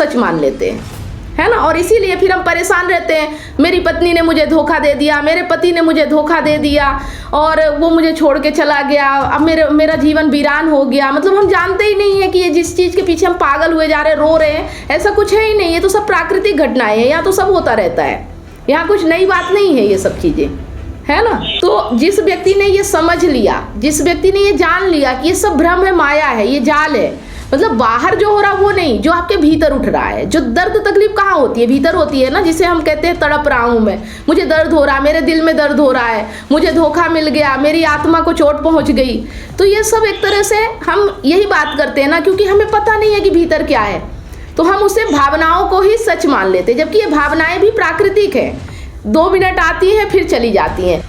सच मान लेते हैं, है ना। और इसीलिए फिर हम परेशान रहते हैं, मेरी पत्नी ने मुझे धोखा दे दिया, मेरे पति ने मुझे धोखा दे दिया और वो मुझे छोड़ के चला गया, अब मेरा जीवन वीरान हो गया। मतलब हम जानते ही नहीं है कि ये जिस चीज़ के पीछे हम पागल हुए जा रहे हैं, रो रहे हैं, ऐसा कुछ है ही नहीं। ये तो सब प्राकृतिक घटनाएं हैं, यहाँ तो सब होता रहता है, यहाँ कुछ नई बात नहीं है ये सब चीज़ें, है ना। तो जिस व्यक्ति ने ये समझ लिया, जिस व्यक्ति ने ये जान लिया कि ये सब भ्रम है, माया है, ये जाल है, मतलब बाहर जो हो रहा वो नहीं, जो आपके भीतर उठ रहा है। जो दर्द तकलीफ कहाँ होती है? भीतर होती है ना, जिसे हम कहते हैं तड़प रहा हूँ मैं, मुझे दर्द हो रहा है, मेरे दिल में दर्द हो रहा है, मुझे धोखा मिल गया, मेरी आत्मा को चोट पहुँच गई। तो ये सब एक तरह से हम यही बात करते हैं ना, क्योंकि हमें पता नहीं है कि भीतर क्या है, तो हम उसे भावनाओं को ही सच मान लेते हैं, जबकि ये भावनाएं भी प्राकृतिक है, 2 मिनट आती हैं फिर चली जाती हैं।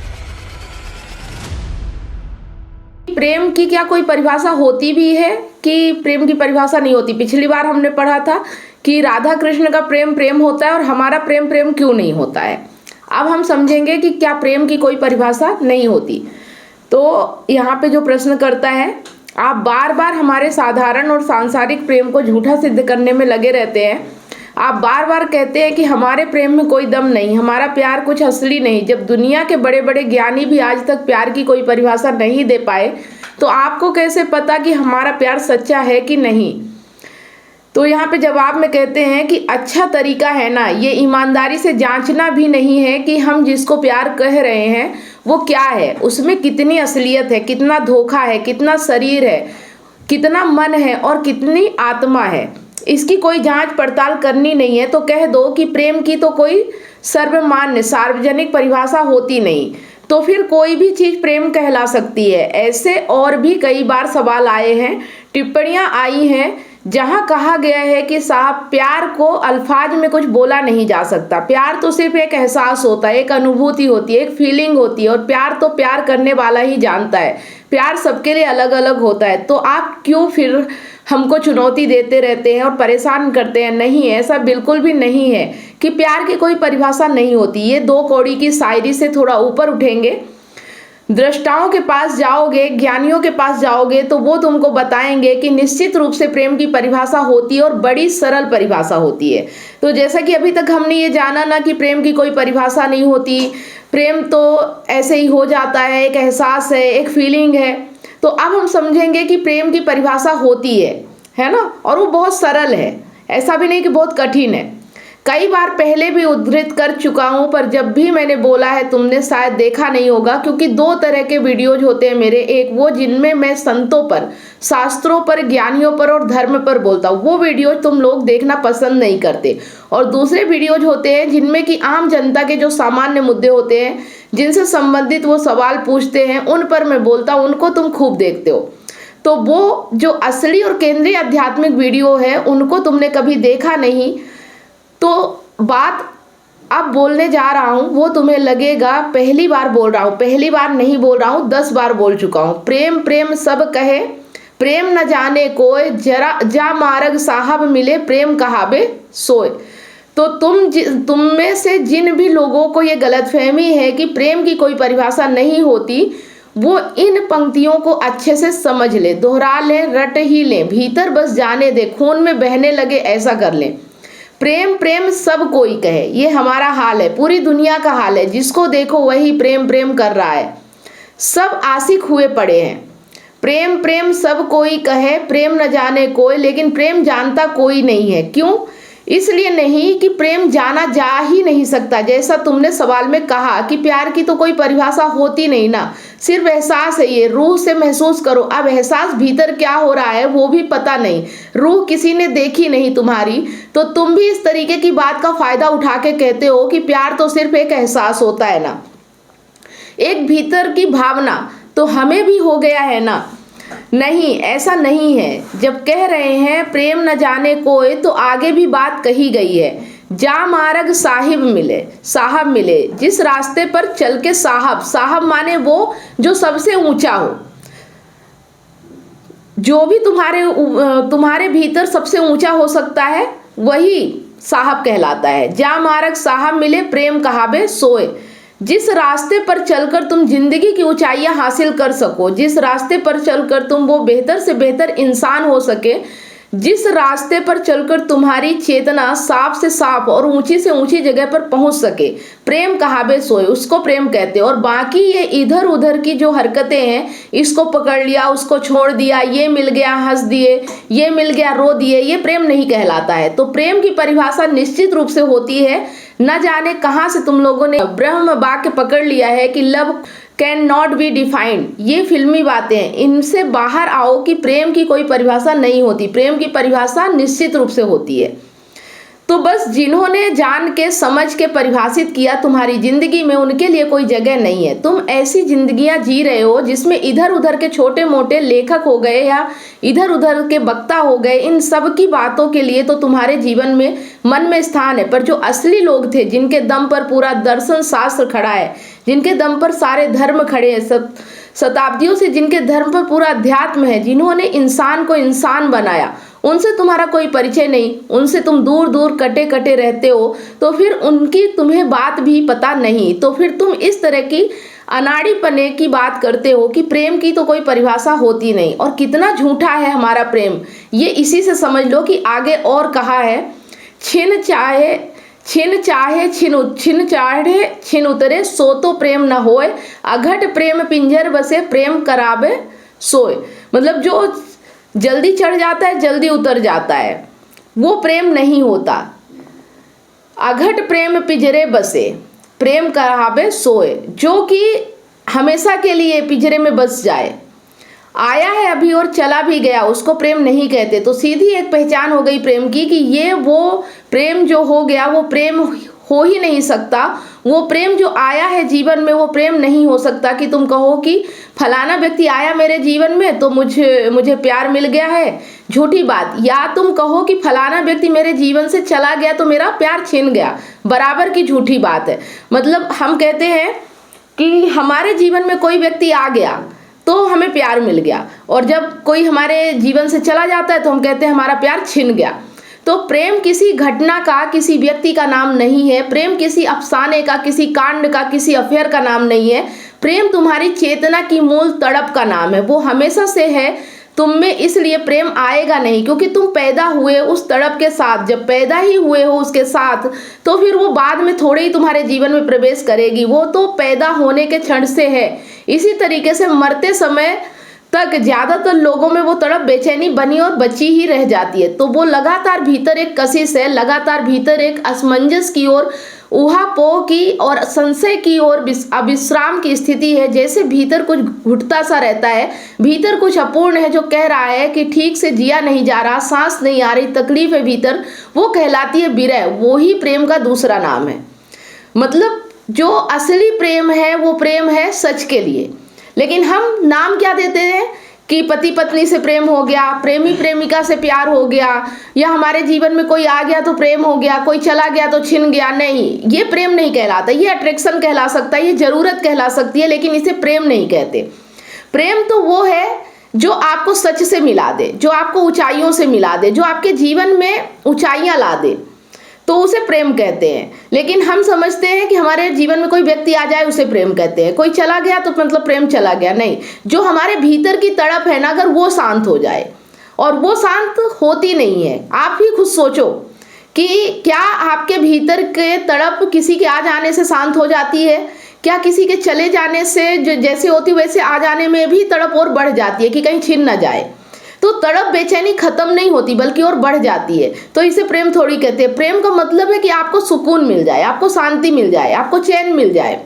प्रेम की क्या कोई परिभाषा होती भी है कि प्रेम की परिभाषा नहीं होती? पिछली बार हमने पढ़ा था कि राधा कृष्ण का प्रेम प्रेम होता है और हमारा प्रेम प्रेम क्यों नहीं होता है। अब हम समझेंगे कि क्या प्रेम की कोई परिभाषा नहीं होती। तो यहाँ पे जो प्रश्न करता है, आप बार बार हमारे साधारण और सांसारिक प्रेम को झूठा सिद्ध करने में लगे रहते हैं। आप बार बार कहते हैं कि हमारे प्रेम में कोई दम नहीं, हमारा प्यार कुछ असली नहीं। जब दुनिया के बड़े बड़े ज्ञानी भी आज तक प्यार की कोई परिभाषा नहीं दे पाए, तो आपको कैसे पता कि हमारा प्यार सच्चा है कि नहीं? तो यहाँ पे जवाब में कहते हैं कि अच्छा तरीका है ना, ये ईमानदारी से जांचना भी नहीं है कि हम जिसको प्यार कह रहे हैं वो क्या है, उसमें कितनी असलियत है, कितना धोखा है, कितना शरीर है, कितना मन है और कितनी आत्मा है। इसकी कोई जांच पड़ताल करनी नहीं है। तो कह दो कि प्रेम की तो कोई सर्वमान्य सार्वजनिक परिभाषा होती नहीं, तो फिर कोई भी चीज़ प्रेम कहला सकती है। ऐसे और भी कई बार सवाल आए हैं, टिप्पणियां आई हैं, जहां कहा गया है कि साहब प्यार को अल्फाज में कुछ बोला नहीं जा सकता, प्यार तो सिर्फ एक एहसास होता है, एक अनुभूति होती है, एक फीलिंग होती है, और प्यार तो प्यार करने वाला ही जानता है, प्यार सबके लिए अलग अलग होता है। तो आप क्यों फिर हमको चुनौती देते रहते हैं और परेशान करते हैं? नहीं, ऐसा बिल्कुल भी नहीं है कि प्यार की कोई परिभाषा नहीं होती। ये 2 कौड़ी की शायरी से थोड़ा ऊपर उठेंगे, दृष्टाओं के पास जाओगे, ज्ञानियों के पास जाओगे, तो वो तुमको बताएंगे कि निश्चित रूप से प्रेम की परिभाषा होती है और बड़ी सरल परिभाषा होती है। तो जैसा कि अभी तक हमने ये जाना ना कि प्रेम की कोई परिभाषा नहीं होती, प्रेम तो ऐसे ही हो जाता है, एक एहसास है, एक फीलिंग है। तो अब हम समझेंगे कि प्रेम की परिभाषा होती है ना, और वो बहुत सरल है, ऐसा भी नहीं कि बहुत कठिन है। कई बार पहले भी उद्धृत कर चुका हूँ, पर जब भी मैंने बोला है तुमने शायद देखा नहीं होगा, क्योंकि 2 तरह के वीडियोज होते हैं मेरे। एक वो जिनमें मैं संतों पर, शास्त्रों पर, ज्ञानियों पर और धर्म पर बोलता हूँ, वो वीडियो तुम लोग देखना पसंद नहीं करते। और दूसरे वीडियोज होते हैं जिनमें कि आम जनता के जो सामान्य मुद्दे होते हैं, जिनसे संबंधित वो सवाल पूछते हैं, उन पर मैं बोलता हूँ, उनको तुम खूब देखते हो। तो वो जो असली और केंद्रीय आध्यात्मिक वीडियो है, उनको तुमने कभी देखा नहीं। तो बात अब बोलने जा रहा हूँ वो तुम्हें लगेगा पहली बार बोल रहा हूँ, पहली बार नहीं बोल रहा हूँ, 10 बार बोल चुका हूँ। प्रेम प्रेम सब कहे, प्रेम न जाने कोई, जरा जा मार्ग साहब मिले, प्रेम कहावे सोए। तो तुम में से जिन भी लोगों को ये गलतफहमी है कि प्रेम की कोई परिभाषा नहीं होती, वो इन पंक्तियों को अच्छे से समझ ले, दोहरा लें, रट ही लें, भीतर बस जाने दे, खून में बहने लगे ऐसा कर लें। प्रेम प्रेम सब कोई कहे, ये हमारा हाल है, पूरी दुनिया का हाल है, जिसको देखो वही प्रेम प्रेम कर रहा है, सब आशिक हुए पड़े हैं। प्रेम प्रेम सब कोई कहे, प्रेम न जाने कोई, लेकिन प्रेम जानता कोई नहीं है। क्यों? इसलिए नहीं कि प्रेम जाना जा ही नहीं सकता, जैसा तुमने सवाल में कहा कि प्यार की तो कोई परिभाषा होती नहीं ना, सिर्फ एहसास है, ये रूह से महसूस करो। अब एहसास भीतर क्या हो रहा है वो भी पता नहीं, रूह किसी ने देखी नहीं तुम्हारी, तो तुम भी इस तरीके की बात का फायदा उठा के कहते हो कि प्यार तो सिर्फ एक एहसास होता है ना, एक भीतर की भावना, तो हमें भी हो गया है ना। नहीं, ऐसा नहीं है। जब कह रहे हैं प्रेम न जाने कोई, तो आगे भी बात कही गई है, जा मार्ग साहिब मिले, साहब मिले, जिस रास्ते पर चल के साहब, साहब माने वो जो सबसे ऊंचा हो, जो भी तुम्हारे भीतर सबसे ऊंचा हो सकता है वही साहब कहलाता है। जा मार्ग साहब मिले, प्रेम कहावे सोए। जिस रास्ते पर चलकर तुम जिंदगी की ऊंचाइयां हासिल कर सको, जिस रास्ते पर चलकर तुम वो बेहतर से बेहतर इंसान हो सके जिस रास्ते पर चलकर तुम्हारी चेतना साफ से साफ और ऊंची से ऊंची जगह पर पहुंच सके, प्रेम कहावे सोए, उसको प्रेम कहते हैं। और बाकी ये इधर उधर की जो हरकतें हैं, इसको पकड़ लिया, उसको छोड़ दिया, ये मिल गया हंस दिए, ये मिल गया रो दिए, ये प्रेम नहीं कहलाता है। तो प्रेम की परिभाषा निश्चित रूप से होती है, न जाने कहां से तुम लोगों ने ब्रह्म वाक्य पकड़ लिया है कि love can not be defined. ये फिल्मी बातें हैं, इनसे बाहर आओ कि प्रेम की कोई परिभाषा नहीं होती। प्रेम की परिभाषा निश्चित रूप से होती है। तो बस जिन्होंने जान के समझ के परिभाषित किया तुम्हारी जिंदगी में, उनके लिए कोई जगह नहीं है। तुम ऐसी जिंदगियां जी रहे हो जिसमें इधर उधर के छोटे मोटे लेखक हो गए या इधर उधर के वक्ता हो गए, इन सब की बातों के लिए तो तुम्हारे जीवन में मन में स्थान है। पर जो असली लोग थे, जिनके दम पर पूरा दर्शन शास्त्र खड़ा है, जिनके दम पर सारे धर्म खड़े हैं, शताब्दियों से जिनके धर्म पर पूरा अध्यात्म है, जिन्होंने इंसान को इंसान बनाया, उनसे तुम्हारा कोई परिचय नहीं, उनसे तुम दूर दूर कटे कटे रहते हो। तो फिर उनकी तुम्हें बात भी पता नहीं, तो फिर तुम इस तरह की अनाड़ी पने की बात करते हो कि प्रेम की तो कोई परिभाषा होती नहीं। और कितना झूठा है हमारा प्रेम, ये इसी से समझ लो कि आगे और कहा है, छिन चाहे छिन उतरे, सो तो प्रेम न होए, अघट प्रेम पिंजर बसे, प्रेम करावे सोए। मतलब जो जल्दी चढ़ जाता है जल्दी उतर जाता है, वो प्रेम नहीं होता। अघट प्रेम पिंजरे बसे, प्रेम करावे सोए। जो कि हमेशा के लिए पिंजरे में बस जाए, आया है अभी और चला भी गया, उसको प्रेम नहीं कहते। तो सीधी एक पहचान हो गई प्रेम की कि ये वो प्रेम जो हो गया वो प्रेम हो ही नहीं सकता। वो प्रेम जो आया है जीवन में वो प्रेम नहीं हो सकता कि तुम कहो कि फलाना व्यक्ति आया मेरे जीवन में तो मुझे प्यार मिल गया है, झूठी बात। या तुम कहो कि फलाना व्यक्ति मेरे जीवन से चला गया तो मेरा प्यार छिन गया, बराबर की झूठी बात है। मतलब हम कहते हैं कि हमारे जीवन में कोई व्यक्ति आ गया तो हमें प्यार मिल गया, और जब कोई हमारे जीवन से चला जाता है तो हम कहते हैं हमारा प्यार छिन गया। तो प्रेम किसी घटना का, किसी व्यक्ति का नाम नहीं है। प्रेम किसी अफसाने का, किसी कांड का, किसी अफेयर का नाम नहीं है। प्रेम तुम्हारी चेतना की मूल तड़प का नाम है, वो हमेशा से है तुम में। इसलिए प्रेम आएगा नहीं क्योंकि तुम पैदा हुए उस तड़प के साथ। जब पैदा ही हुए हो उसके साथ, तो फिर वो बाद में थोड़े ही तुम्हारे जीवन में प्रवेश करेगी, वो तो पैदा होने के क्षण से है। इसी तरीके से मरते समय तक ज्यादातर लोगों में वो तड़प बेचैनी बनी और बची ही रह जाती है। तो वो लगातार भीतर एक कशिश है, लगातार भीतर एक असमंजस की ओर, ऊहापोह की और संशय की ओर अविश्राम की स्थिति है। जैसे भीतर कुछ घुटता सा रहता है, भीतर कुछ अपूर्ण है जो कह रहा है कि ठीक से जिया नहीं जा रहा, सांस नहीं आ रही, तकलीफ है भीतर, वो कहलाती है विरह। वो ही प्रेम का दूसरा नाम है। मतलब जो असली प्रेम है वो प्रेम है सच के लिए। लेकिन हम नाम क्या देते हैं कि पति पत्नी से प्रेम हो गया, प्रेमी प्रेमिका से प्यार हो गया, या हमारे जीवन में कोई आ गया तो प्रेम हो गया, कोई चला गया तो छिन गया। नहीं, ये प्रेम नहीं कहलाता। ये अट्रैक्शन कहला सकता है, ये जरूरत कहला सकती है, लेकिन इसे प्रेम नहीं कहते। प्रेम तो वो है जो आपको सच से मिला दे, जो आपको ऊंचाइयों से मिला दे, जो आपके जीवन में ऊंचाइयां ला दे, तो उसे प्रेम कहते हैं। लेकिन हम समझते हैं कि हमारे जीवन में कोई व्यक्ति आ जाए उसे प्रेम कहते हैं, कोई चला गया तो मतलब प्रेम चला गया। नहीं, जो हमारे भीतर की तड़प है ना, अगर वो शांत हो जाए, और वो शांत होती नहीं है। आप ही खुद सोचो कि क्या आपके भीतर के तड़प किसी के आ जाने से शांत हो जाती है? क्या किसी के चले जाने से जो जैसे होती वैसे आ जाने में भी तड़प और बढ़ जाती है कि कहीं छिन ना जाए? तो तड़प बेचैनी खत्म नहीं होती बल्कि और बढ़ जाती है। तो इसे प्रेम थोड़ी कहते हैं। प्रेम का मतलब है कि आपको सुकून मिल जाए, आपको शांति मिल जाए, आपको चैन मिल जाए।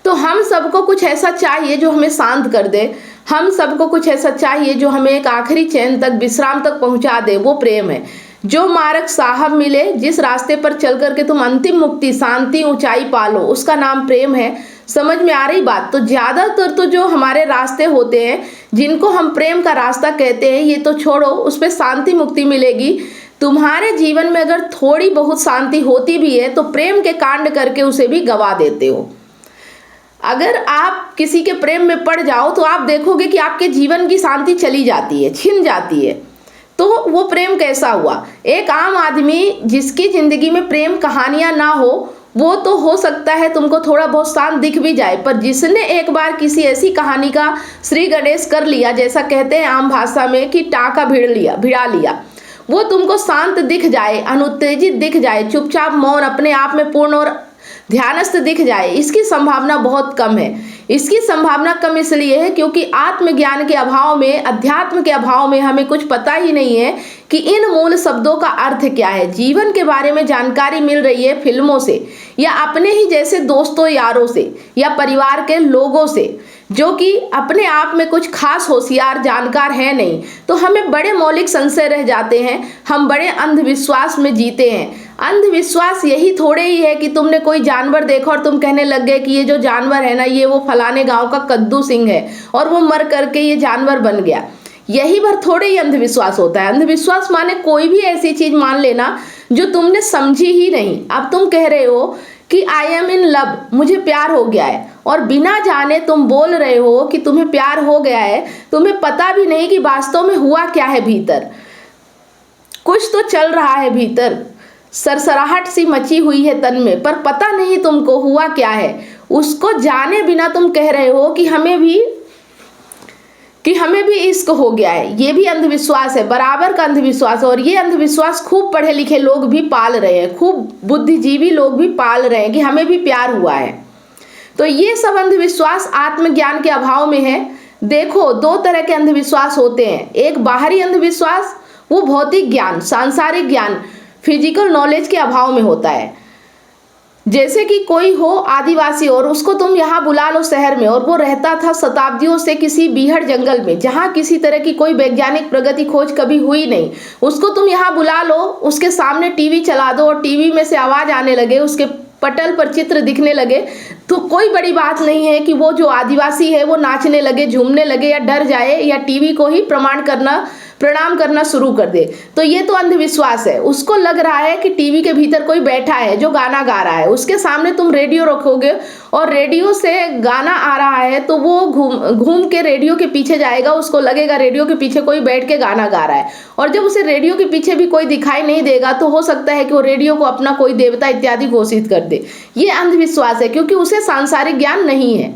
तो हम सबको कुछ ऐसा चाहिए जो हमें शांत कर दे, हम सबको कुछ ऐसा चाहिए जो हमें एक आखिरी चैन तक, विश्राम तक पहुंचा दे। वो प्रेम है। जो मार्ग साहब मिले, जिस रास्ते पर चल करके तुम अंतिम मुक्ति, शांति, ऊंचाई पालो, उसका नाम प्रेम है। समझ में आ रही बात? तो ज्यादातर तो जो हमारे रास्ते होते हैं जिनको हम प्रेम का रास्ता कहते हैं, ये तो छोड़ो, उस पर शांति मुक्ति मिलेगी। तुम्हारे जीवन में अगर थोड़ी बहुत शांति होती भी है तो प्रेम के कांड करके उसे भी गवा देते हो। अगर आप किसी के प्रेम में पड़ जाओ तो आप देखोगे कि आपके जीवन की शांति चली जाती है, छिन जाती है। तो वो प्रेम कैसा हुआ? एक आम आदमी जिसकी जिंदगी में प्रेम कहानियां ना हो, वो तो हो सकता है तुमको थोड़ा बहुत शांत दिख भी जाए, पर जिसने एक बार किसी ऐसी कहानी का श्री गणेश कर लिया, जैसा कहते हैं आम भाषा में कि टाका भिड़ा लिया, वो तुमको शांत दिख जाए, अनुत्तेजित दिख जाए, चुपचाप मौन, अपने आप में पूर्ण और ध्यानस्थ दिख जाए, इसकी संभावना बहुत कम है। इसकी संभावना कम इसलिए है क्योंकि आत्मज्ञान के अभाव में, अध्यात्म के अभाव में हमें कुछ पता ही नहीं है कि इन मूल शब्दों का अर्थ क्या है। जीवन के बारे में जानकारी मिल रही है फिल्मों से या अपने ही जैसे दोस्तों यारों से या परिवार के लोगों से, जो कि अपने आप में कुछ खास होशियार जानकार है नहीं। तो हमें बड़े मौलिक संशय रह जाते हैं, हम बड़े अंधविश्वास में जीते हैं। अंधविश्वास यही थोड़े ही है कि तुमने कोई जानवर देखा और तुम कहने लग गए कि ये जो जानवर है ना, ये वो फलाने गांव का कद्दू सिंह है और वो मर करके ये जानवर बन गया। यही भर थोड़े ही अंधविश्वास होता है। अंधविश्वास माने कोई भी ऐसी चीज मान लेना जो तुमने समझी ही नहीं। अब तुम कह रहे हो कि आई एम इन लव, मुझे प्यार हो गया है, और बिना जाने तुम बोल रहे हो कि तुम्हें प्यार हो गया है। तुम्हें पता भी नहीं कि वास्तव में हुआ क्या है भीतर। कुछ तो चल रहा है भीतर, सरसराहट सी मची हुई है तन में, पर पता नहीं तुमको हुआ क्या है। उसको जाने बिना तुम कह रहे हो कि हमें भी इश्क हो गया है। ये भी अंधविश्वास है, बराबर का अंधविश्वास। और ये अंधविश्वास खूब पढ़े लिखे लोग भी पाल रहे हैं, खूब बुद्धिजीवी लोग भी पाल रहे हैं कि हमें भी प्यार हुआ है। तो ये सब अंधविश्वास आत्मज्ञान के अभाव में है। देखो, दो तरह के अंधविश्वास होते हैं। एक बाहरी अंधविश्वास, वो भौतिक ज्ञान, सांसारिक ज्ञान, फिजिकल नॉलेज के अभाव में होता है। जैसे कि कोई हो आदिवासी और उसको तुम यहाँ बुला लो शहर में, और वो रहता था शताब्दियों से किसी बीहड़ जंगल में जहाँ किसी तरह की कोई वैज्ञानिक प्रगति खोज कभी हुई नहीं। उसको तुम यहाँ बुला लो, उसके सामने टीवी चला दो और टीवी में से आवाज आने लगे, उसके पटल पर चित्र दिखने लगे, तो कोई बड़ी बात नहीं है कि वो जो आदिवासी है वो नाचने लगे, झूमने लगे, या डर जाए, या टीवी को ही प्रणाम करना शुरू कर दे। तो ये तो अंधविश्वास है। उसको लग रहा है कि टीवी के भीतर कोई बैठा है जो गाना गा रहा है। उसके सामने तुम रेडियो रखोगे और रेडियो से गाना आ रहा है, तो वो घूम के रेडियो के पीछे जाएगा। उसको लगेगा रेडियो के पीछे कोई बैठ के गाना गा रहा है, और जब उसे रेडियो के पीछे भी कोई दिखाई नहीं देगा तो हो सकता है कि वो रेडियो को अपना कोई देवता इत्यादि घोषित कर दे। ये अंधविश्वास है, क्योंकि उसे सांसारिक ज्ञान नहीं है।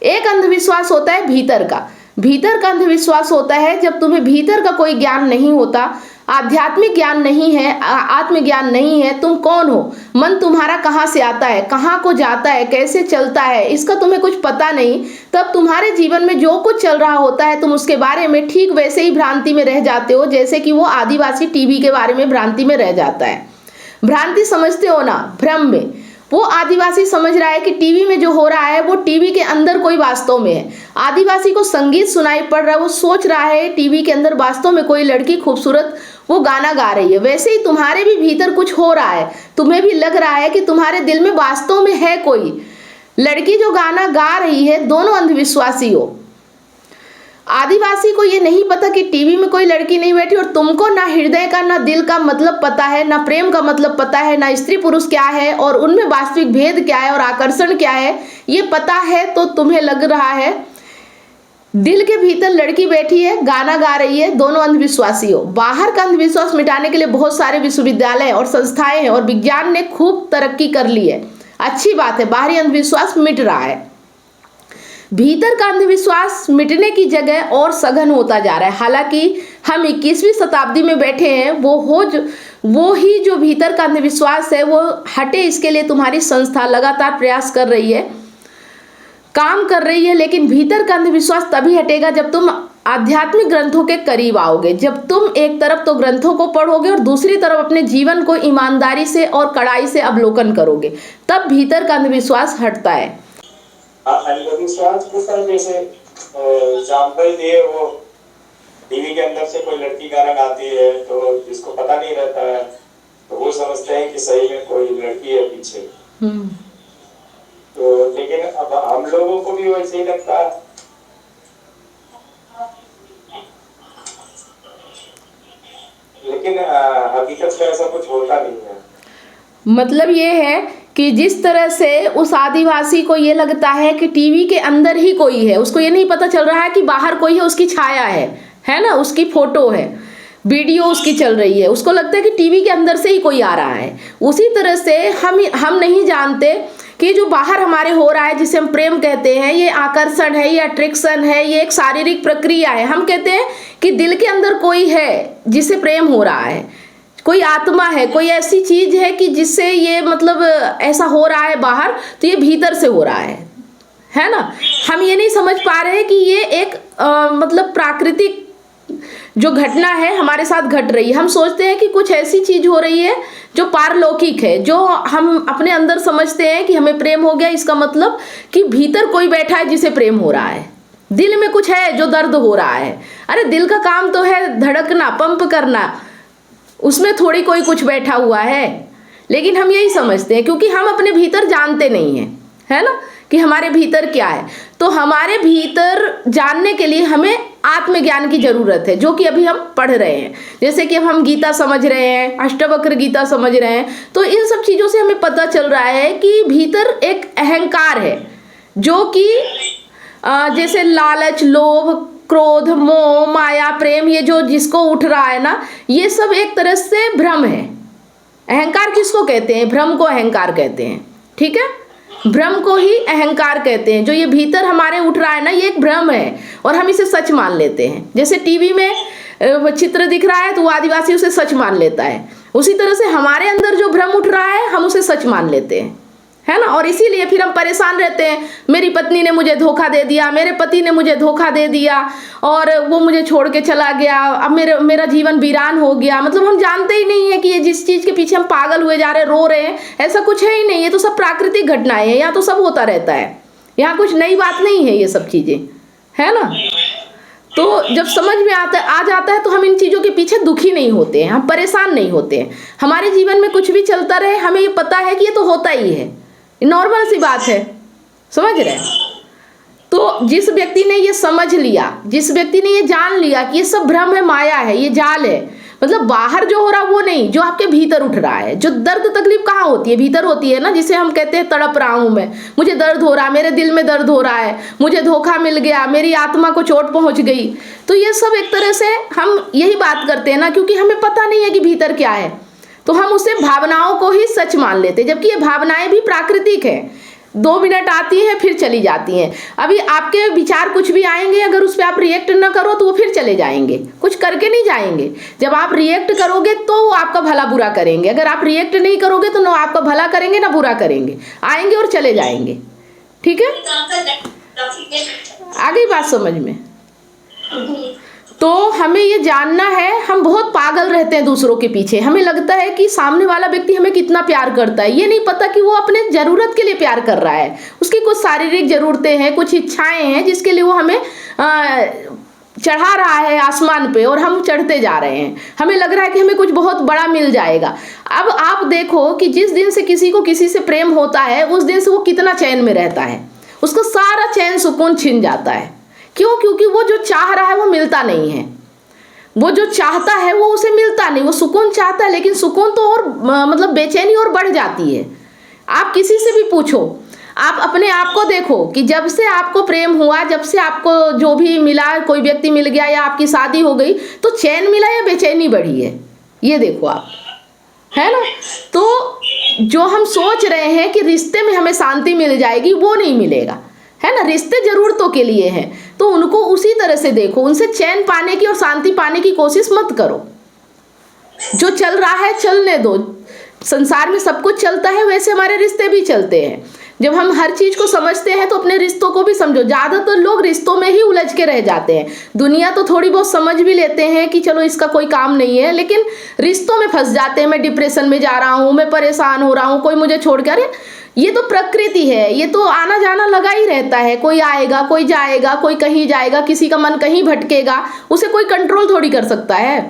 एक अंधविश्वास होता है भीतर का अंधविश्वास होता है जब तुम्हें भीतर का कोई ज्ञान नहीं होता, आध्यात्मिक ज्ञान नहीं है, आत्मज्ञान नहीं है। तुम कौन हो, मन तुम्हारा कहाँ से आता है, कहाँ को जाता है, कैसे चलता है, इसका तुम्हें कुछ पता नहीं। तब तुम्हारे जीवन में जो कुछ चल रहा होता है, तुम उसके बारे में ठीक वैसे ही भ्रांति में रह जाते हो जैसे कि वो आदिवासी टीवी के बारे में भ्रांति में रह जाता है। भ्रांति समझते हो ना, भ्रम में। वो आदिवासी समझ रहा है कि टीवी में जो हो रहा है वो टीवी के अंदर कोई वास्तव में है। आदिवासी को संगीत सुनाई पड़ रहा है, वो सोच रहा है टीवी के अंदर वास्तव में कोई लड़की खूबसूरत वो गाना गा रही है। वैसे ही तुम्हारे भी भीतर कुछ हो रहा है, तुम्हें भी लग रहा है कि तुम्हारे दिल में वास्तव में है कोई लड़की जो गाना गा रही है। दोनों अंधविश्वासी हो। आदिवासी को ये नहीं पता कि टीवी में कोई लड़की नहीं बैठी, और तुमको ना हृदय का ना दिल का मतलब पता है, ना प्रेम का मतलब पता है, ना स्त्री पुरुष क्या है और उनमें वास्तविक भेद क्या है और आकर्षण क्या है ये पता है। तो तुम्हें लग रहा है दिल के भीतर लड़की बैठी है, गाना गा रही है। दोनों अंधविश्वासी हो। बाहर का अंधविश्वास मिटाने के लिए बहुत सारे विश्वविद्यालय और संस्थाएं हैं और विज्ञान ने खूब तरक्की कर ली है। अच्छी बात है, बाहरी अंधविश्वास मिट रहा है। भीतर का अंधविश्वास मिटने की जगह और सघन होता जा रहा है। हालांकि हम 21वीं शताब्दी में बैठे हैं, वो ही जो भीतर का अंधविश्वास है वो हटे, इसके लिए तुम्हारी संस्था लगातार प्रयास कर रही है, काम कर रही है। लेकिन भीतर का अंधविश्वास तभी हटेगा जब तुम आध्यात्मिक ग्रंथों के करीब आओगे, जब तुम एक तरफ तो ग्रंथों को पढ़ोगे और दूसरी तरफ अपने जीवन को ईमानदारी से और कड़ाई से अवलोकन करोगे, तब भीतर का अंधविश्वास हटता है। अंधविश्वास को सर जैसे एग्जाम्पल दिए, वो टीवी के अंदर से कोई लड़की गाना गाती है तो जिसको पता नहीं रहता है तो वो समझते हैं कि सही में कोई लड़की है पीछे। तो लेकिन अब हम लोगों को भी वैसे ही लगता है। लेकिन हकीकत में ऐसा कुछ होता नहीं है। मतलब ये है कि जिस तरह से उस आदिवासी को ये लगता है कि टीवी के अंदर ही कोई है, उसको ये नहीं पता चल रहा है कि बाहर कोई है, उसकी छाया है ना, उसकी फोटो है। वीडियो उसकी चल रही है, उसको लगता है कि टीवी के अंदर से ही कोई आ रहा है। उसी तरह से हम नहीं जानते कि जो बाहर हमारे हो रहा है, जिसे हम प्रेम कहते हैं, ये आकर्षण है, ये अट्रैक्शन है, ये एक शारीरिक प्रक्रिया है। हम कहते हैं कि दिल के अंदर कोई है जिसे प्रेम हो रहा है, कोई आत्मा है, कोई ऐसी चीज है कि जिससे ये मतलब ऐसा हो रहा है बाहर, तो ये भीतर से हो रहा है ना। हम ये नहीं समझ पा रहे कि ये एक मतलब प्राकृतिक जो घटना है हमारे साथ घट रही है। हम सोचते हैं कि कुछ ऐसी चीज हो रही है जो पारलौकिक है, जो हम अपने अंदर समझते हैं कि हमें प्रेम हो गया, इसका मतलब कि भीतर कोई बैठा है जिसे प्रेम हो रहा है, दिल में कुछ है जो दर्द हो रहा है। अरे दिल का काम तो है धड़कना, पंप करना, उसमें थोड़ी कोई कुछ बैठा हुआ है। लेकिन हम यही समझते हैं क्योंकि हम अपने भीतर जानते नहीं हैं, है ना, कि हमारे भीतर क्या है। तो हमारे भीतर जानने के लिए हमें आत्मज्ञान की जरूरत है, जो कि अभी हम पढ़ रहे हैं। जैसे कि अब हम गीता समझ रहे हैं, अष्टवक्र गीता समझ रहे हैं, तो इन सब चीजों से हमें पता चल रहा है कि भीतर एक अहंकार है, जो कि जैसे लालच, लोभ, क्रोध, मोह, माया, प्रेम, ये जो जिसको उठ रहा है ना, ये सब एक तरह से भ्रम है। अहंकार किसको कहते हैं? भ्रम को अहंकार कहते हैं, ठीक है, भ्रम को ही अहंकार कहते हैं। जो ये भीतर हमारे उठ रहा है ना, ये एक भ्रम है और हम इसे सच मान लेते हैं। जैसे टीवी में चित्र दिख रहा है तो वो आदिवासी उसे सच मान लेता है, उसी तरह से हमारे अंदर जो भ्रम उठ रहा है हम उसे सच मान लेते हैं, है ना। और इसीलिए फिर हम परेशान रहते हैं, मेरी पत्नी ने मुझे धोखा दे दिया, मेरे पति ने मुझे धोखा दे दिया और वो मुझे छोड़ के चला गया, अब मेरा जीवन वीरान हो गया। मतलब हम जानते ही नहीं है कि ये जिस चीज के पीछे हम पागल हुए जा रहे हैं, रो रहे हैं, ऐसा कुछ है ही नहीं। ये तो सब प्राकृतिक घटनाएं हैं, यहाँ तो सब होता रहता है, यहाँ कुछ नई बात नहीं है, ये सब चीजें, है ना। तो जब समझ में आ जाता है तो हम इन चीज़ों के पीछे दुखी नहीं होते हैं, हम परेशान नहीं होते हैं। हमारे जीवन में कुछ भी चलता रहे, हमें ये पता है कि ये तो होता ही है, नॉर्मल सी बात है, समझ रहे हैं। तो जिस व्यक्ति ने ये समझ लिया, जिस व्यक्ति ने ये जान लिया कि ये सब भ्रम है, माया है, ये जाल है, मतलब बाहर जो हो रहा वो नहीं, जो आपके भीतर उठ रहा है। जो दर्द तकलीफ कहाँ होती है? भीतर होती है ना, जिसे हम कहते हैं तड़प रहा हूं मैं, मुझे दर्द हो रहा है, मेरे दिल में दर्द हो रहा है, मुझे धोखा मिल गया, मेरी आत्मा को चोट पहुंच गई। तो ये सब एक तरह से हम यही बात करते हैं ना, क्योंकि हमें पता नहीं है कि भीतर क्या है, तो हम उसे भावनाओं को ही सच मान लेते हैं, जबकि ये भावनाएं भी प्राकृतिक है, 2 मिनट आती हैं फिर चली जाती हैं। अभी आपके विचार कुछ भी आएंगे, अगर उस पर आप रिएक्ट न करो तो वो फिर चले जाएंगे, कुछ करके नहीं जाएंगे। जब आप रिएक्ट करोगे तो वो आपका भला बुरा करेंगे, अगर आप रिएक्ट नहीं करोगे तो ना आपका भला करेंगे ना बुरा करेंगे, आएंगे और चले जाएंगे, ठीक है। आ गई बात समझ में? तो हमें ये जानना है, हम बहुत पागल रहते हैं दूसरों के पीछे, हमें लगता है कि सामने वाला व्यक्ति हमें कितना प्यार करता है, ये नहीं पता कि वो अपने जरूरत के लिए प्यार कर रहा है। उसकी कुछ शारीरिक जरूरतें हैं, कुछ इच्छाएं हैं, जिसके लिए वो हमें चढ़ा रहा है आसमान पे, और हम चढ़ते जा रहे हैं। हमें लग रहा है कि हमें कुछ बहुत बड़ा मिल जाएगा। अब आप देखो कि जिस दिन से किसी को किसी से प्रेम होता है, उस दिन से वो कितना चैन में रहता है, उसका सारा चैन सुकून छिन जाता है। क्यों? क्योंकि वो जो चाह रहा है वो मिलता नहीं है, वो जो चाहता है वो उसे मिलता नहीं। वो सुकून चाहता है, लेकिन सुकून तो और मतलब बेचैनी और बढ़ जाती है। आप किसी से भी पूछो, आप अपने आप को देखो कि जब से आपको प्रेम हुआ, जब से आपको जो भी मिला, कोई व्यक्ति मिल गया या आपकी शादी हो गई, तो चैन मिला या बेचैनी बढ़ी है? ये देखो आप, है ना। तो जो हम सोच रहे हैं कि रिश्ते में हमें शांति मिल जाएगी, वो नहीं मिलेगा, है ना। रिश्ते जरूरतों के लिए हैं, तो उनको उसी तरह से देखो, उनसे चैन पाने की और शांति पाने की कोशिश मत करो। जो चल रहा है चलने दो, संसार में सब कुछ चलता है, वैसे हमारे रिश्ते भी चलते हैं। जब हम हर चीज को समझते हैं तो अपने रिश्तों को भी समझो। ज्यादातर लोग रिश्तों में ही उलझ के रह जाते हैं। दुनिया तो थोड़ी बहुत समझ भी लेते हैं कि चलो इसका कोई काम नहीं है, लेकिन रिश्तों में फंस जाते हैं। मैं डिप्रेशन में जा रहा हूँ, मैं परेशान हो रहा हूँ, कोई मुझे छोड़ कर, ये तो प्रकृति है, ये तो आना जाना लगा ही रहता है। कोई आएगा, कोई जाएगा, कोई कहीं जाएगा, किसी का मन कहीं भटकेगा, उसे कोई कंट्रोल थोड़ी कर सकता है।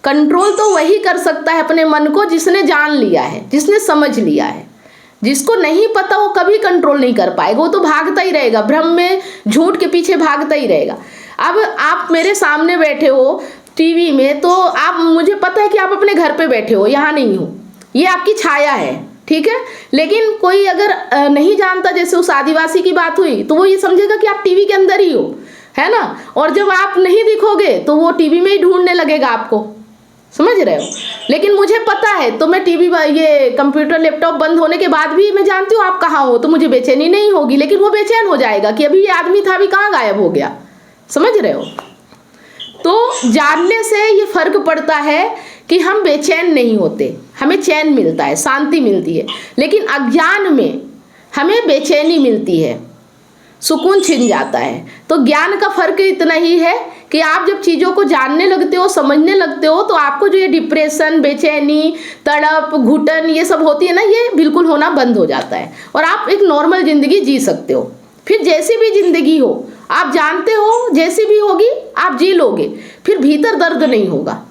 कंट्रोल तो वही कर सकता है अपने मन को जिसने जान लिया है, जिसने समझ लिया है। जिसको नहीं पता वो कभी कंट्रोल नहीं कर पाएगा, वो तो भागता ही रहेगा, भ्रम में, झूठ के पीछे भागता ही रहेगा। अब आप मेरे सामने बैठे हो टीवी में, तो आप, मुझे पता है कि आप अपने घर पे बैठे हो, यहाँ नहीं हो, ये आपकी छाया है, ठीक है। लेकिन कोई अगर नहीं जानता, जैसे उस आदिवासी की बात हुई, तो वो ये समझेगा कि आप टीवी के अंदर ही हो। है ना। और जब आप नहीं दिखोगे तो वो टीवी में ही ढूंढने लगेगा आपको, समझ रहे हो। लेकिन मुझे पता है, तो मैं टीवी ये कंप्यूटर लैपटॉप बंद होने के बाद भी मैं जानती हूँ आप कहाँ हो, तो मुझे बेचैनी नहीं होगी। लेकिन वो बेचैन हो जाएगा कि अभी ये आदमी था, अभी कहाँ गायब हो गया, समझ रहे हो। तो जानने से ये फर्क पड़ता है कि हम बेचैन नहीं होते, हमें चैन मिलता है, शांति मिलती है। लेकिन अज्ञान में हमें बेचैनी मिलती है, सुकून छिन जाता है। तो ज्ञान का फर्क इतना ही है कि आप जब चीज़ों को जानने लगते हो, समझने लगते हो, तो आपको जो ये डिप्रेशन, बेचैनी, तड़प, घुटन ये सब होती है ना, ये बिल्कुल होना बंद हो जाता है और आप एक नॉर्मल ज़िंदगी जी सकते हो। फिर जैसी भी ज़िंदगी हो, आप जानते हो जैसी भी होगी आप जी लोगे, फिर भीतर दर्द नहीं होगा,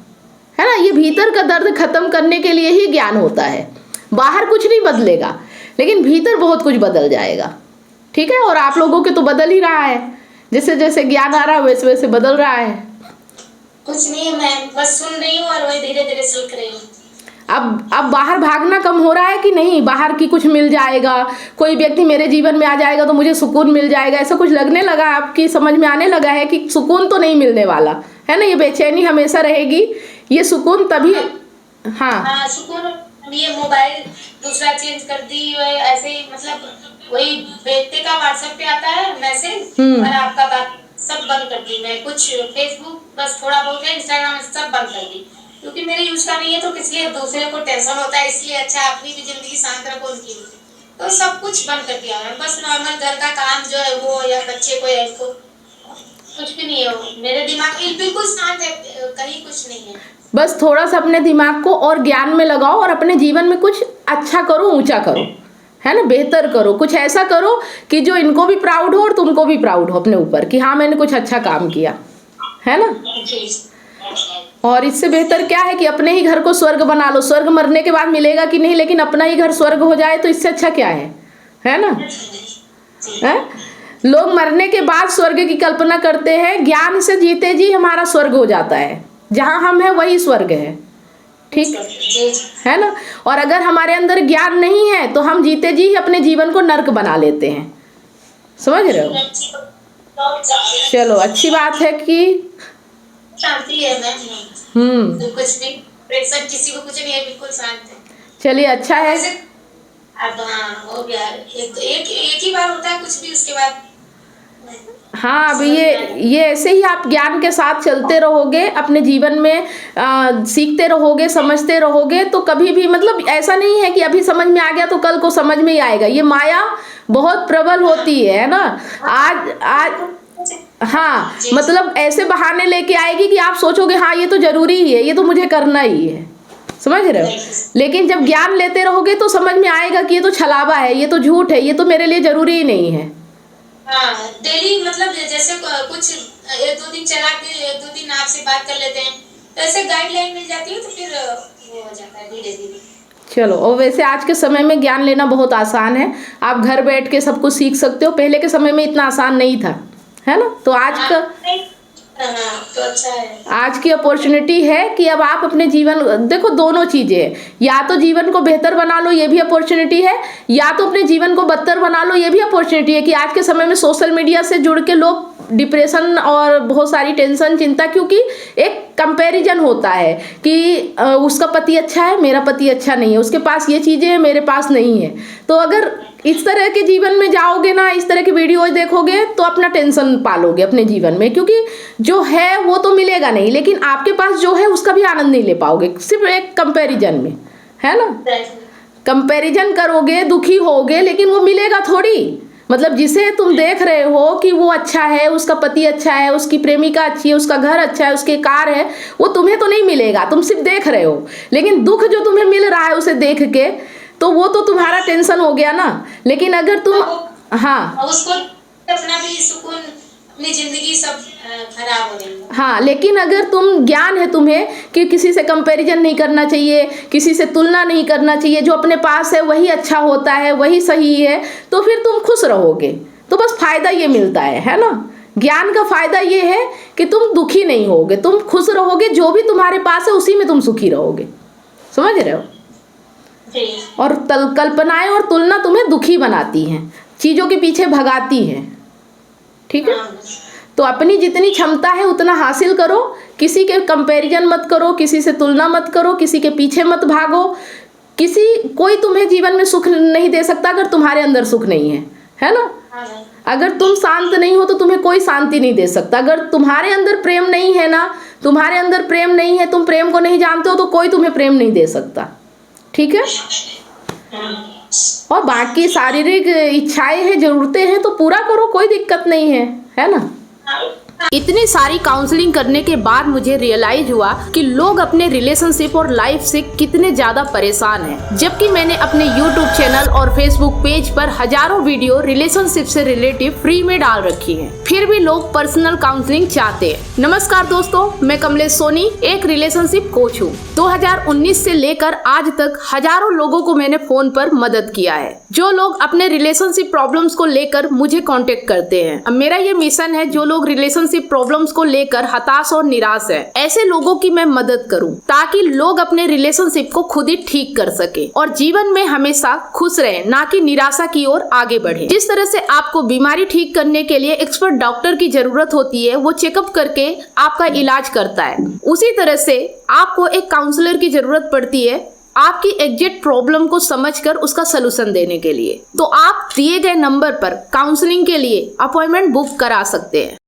है ना। ये भीतर का दर्द खत्म करने के लिए ही ज्ञान होता है। बाहर कुछ नहीं बदलेगा, लेकिन भीतर बहुत कुछ बदल जाएगा, ठीक है। और आप लोगों के तो बदल ही रहा है, जैसे जैसे ज्ञान आ रहा है वैसे वैसे बदल रहा है। कुछ नहीं, मैं बस सुन रही हूँ और वही धीरे धीरे सीख रही हूँ। अब बाहर भागना कम हो रहा है कि नहीं, बाहर की कुछ मिल जाएगा, कोई व्यक्ति मेरे जीवन में आ जाएगा तो मुझे सुकून मिल जाएगा, ऐसा कुछ लगने लगा, आपकी समझ में आने लगा है कि सुकून तो नहीं मिलने वाला है ना, ये बेचैनी हमेशा रहेगी। ये सुकून तभी, हाँ सुकून। ये मोबाइल दूसरा चेंज कर दी ऐसे ही, मतलब वही बेटे का व्हाट्सएप पे आता है मैसेज और आपका बात सब बंद कर दी। मैं कुछ फेसबुक बस थोड़ा बहुत है, इंस्टाग्राम सब बंद कर दी, क्योंकि मेरे यूज का नहीं है तो इसलिए दूसरे को टेंशन होता है, इसलिए अच्छा अपनी भी जिंदगी शांत रखो, उनकी भी। तो सब कुछ बंद कर दिया है, बस नॉर्मल घर का काम जो है वो, या बच्चे को या इनको, कुछ भी नहीं है। मेरे दिमाग बिल्कुल शांत है, कहीं कुछ नहीं है। बस थोड़ा सा अपने दिमाग को और ज्ञान में लगाओ और अपने जीवन में कुछ अच्छा करो, ऊंचा करो, है ना, बेहतर करो, कुछ ऐसा करो कि जो इनको भी प्राउड हो और तुमको भी प्राउड हो अपने ऊपर कि हाँ मैंने कुछ अच्छा काम किया, है ना। और इससे बेहतर क्या है कि अपने ही घर को स्वर्ग बना लो। स्वर्ग मरने के बाद मिलेगा कि नहीं, लेकिन अपना ही घर स्वर्ग हो जाए तो इससे अच्छा क्या है ना। है? लोग मरने के बाद स्वर्ग की कल्पना करते हैं, ज्ञान से जीते जी हमारा स्वर्ग हो जाता है, जहाँ हम हैं वही स्वर्ग है, ठीक है ना। और अगर हमारे अंदर ज्ञान नहीं है तो हम जीते जी अपने जीवन को नर्क बना लेते हैं, समझ रहे हो। चलो अच्छी बात है कि शांति है मैम, तो कुछ भी प्रेशर किसी को कुछ नहीं है, बिल्कुल शांत है। चलिए अच्छा है। अब हाँ हो गया, एक ही बार होता है कुछ भी, उसके बाद हाँ अभी ये ऐसे ही आप ज्ञान के साथ चलते रहोगे, अपने जीवन में सीखते रहोगे, समझते रहोगे, तो कभी भी मतलब ऐसा नहीं है कि अभी समझ में आ गया तो कल को समझ में ही आएगा। ये माया बहुत प्रबल होती है ना। आज हाँ मतलब ऐसे बहाने लेके आएगी कि आप सोचोगे हाँ ये तो जरूरी ही है, ये तो मुझे करना ही है, समझ रहे हो। लेकिन जब ज्ञान लेते रहोगे तो समझ में आएगा कि ये तो छलावा है, ये तो झूठ है, ये तो मेरे लिए जरूरी ही नहीं है। हाँ डेली मतलब जैसे कुछ एक दो दिन चला के एक दो दिन आपसे बात कर लेते हैं, तो ऐसे गाइडलाइन मिल जाती है तो फिर वो हो जाता है धीरे धीरे। चलो, और वैसे आज के समय में ज्ञान लेना बहुत आसान है, आप घर बैठ के सब कुछ सीख सकते हो। पहले के समय में इतना आसान नहीं था, है ना। तो आज का तो अच्छा है, आज की अपॉर्चुनिटी है कि अब आप अपने जीवन देखो, दोनों चीजें हैं, या तो जीवन को बेहतर बना लो ये भी अपॉर्चुनिटी है, या तो अपने जीवन को बदतर बना लो ये भी अपॉर्चुनिटी है। कि आज के समय में सोशल मीडिया से जुड़ के लोग डिप्रेशन और बहुत सारी टेंशन, चिंता, क्योंकि एक कंपैरिजन होता है कि उसका पति अच्छा है, मेरा पति अच्छा नहीं है, उसके पास ये चीज़ें हैं, मेरे पास नहीं है। तो अगर इस तरह के जीवन में जाओगे ना, इस तरह की वीडियोज देखोगे तो अपना टेंशन पालोगे अपने जीवन में, क्योंकि जो है वो तो मिलेगा नहीं, लेकिन आपके पास जो है उसका भी आनंद नहीं ले पाओगे, सिर्फ एक कंपैरिजन में, है ना। कंपैरिजन करोगे, दुखी होगे, लेकिन वो मिलेगा थोड़ी। मतलब जिसे तुम देख रहे हो कि वो अच्छा है, उसका पति अच्छा है, उसकी प्रेमिका अच्छी है, उसका घर अच्छा है, उसके कार है, वो तुम्हें तो नहीं मिलेगा, तुम सिर्फ देख रहे हो। लेकिन दुख जो तुम्हें मिल रहा है उसे देख के, तो वो तो तुम्हारा टेंशन हो गया ना। लेकिन अगर तुम हाँ उसको अपना भी सुकून, अपनी जिंदगी सब खराब हो रही है। हाँ, लेकिन अगर तुम ज्ञान है तुम्हें कि किसी से कंपैरिजन नहीं करना चाहिए, किसी से तुलना नहीं करना चाहिए, जो अपने पास है वही अच्छा होता है, वही सही है, तो फिर तुम खुश रहोगे। तो बस फायदा ये मिलता है ना। ज्ञान का फायदा ये है कि तुम दुखी नहीं होगे, तुम खुश रहोगे, जो भी तुम्हारे पास है उसी में तुम सुखी रहोगे, समझ रहे हो। और कल्पनाएं और तुलना तुम्हें दुखी बनाती हैं, चीज़ों के पीछे भगाती हैं, ठीक है। तो अपनी जितनी क्षमता है उतना हासिल करो, किसी के कंपैरिजन मत करो, किसी से तुलना मत करो, किसी के पीछे मत भागो। कोई तुम्हें जीवन में सुख नहीं दे सकता अगर तुम्हारे अंदर सुख नहीं है ना। अगर तुम शांत नहीं हो तो तुम्हें कोई शांति नहीं दे सकता। अगर तुम्हारे अंदर प्रेम नहीं है ना, तुम्हारे अंदर प्रेम नहीं है, तुम प्रेम को नहीं जानते हो, तो कोई तुम्हें प्रेम नहीं दे सकता। ठीक है। और बाकी शारीरिक इच्छाएं हैं, जरूरतें हैं, तो पूरा करो, कोई दिक्कत नहीं है ना। इतनी सारी काउंसलिंग करने के बाद मुझे रियलाइज हुआ कि लोग अपने रिलेशनशिप और लाइफ से कितने ज्यादा परेशान हैं। जबकि मैंने अपने YouTube चैनल और Facebook पेज पर हजारों वीडियो रिलेशनशिप से रिलेटिव फ्री में डाल रखी हैं, फिर भी लोग पर्सनल काउंसलिंग चाहते हैं। नमस्कार दोस्तों, मैं कमलेश सोनी एक रिलेशनशिप कोच हूँ। 2019 से लेकर आज तक हजारों लोगों को मैंने फोन पर मदद किया है, जो लोग अपने रिलेशनशिप प्रॉब्लम्स को लेकर मुझे कांटेक्ट करते हैं। अब मेरा ये मिशन है, जो लोग रिलेशनशिप प्रॉब्लम्स को लेकर हताश और निराश है, ऐसे लोगों की मैं मदद करूं, ताकि लोग अपने रिलेशनशिप को खुद ही ठीक कर सके और जीवन में हमेशा खुश रहे, ना कि निराशा की ओर आगे बढ़े। जिस तरह से आपको बीमारी ठीक करने के लिए एक्सपर्ट डॉक्टर की जरूरत होती है, वो चेकअप करके आपका इलाज करता है, उसी तरह से आपको एक काउंसलर की जरूरत पड़ती है आपकी एग्जैक्ट प्रॉब्लम को समझकर उसका सलूशन देने के लिए। तो आप दिए गए नंबर पर काउंसलिंग के लिए अपॉइंटमेंट बुक करा सकते हैं।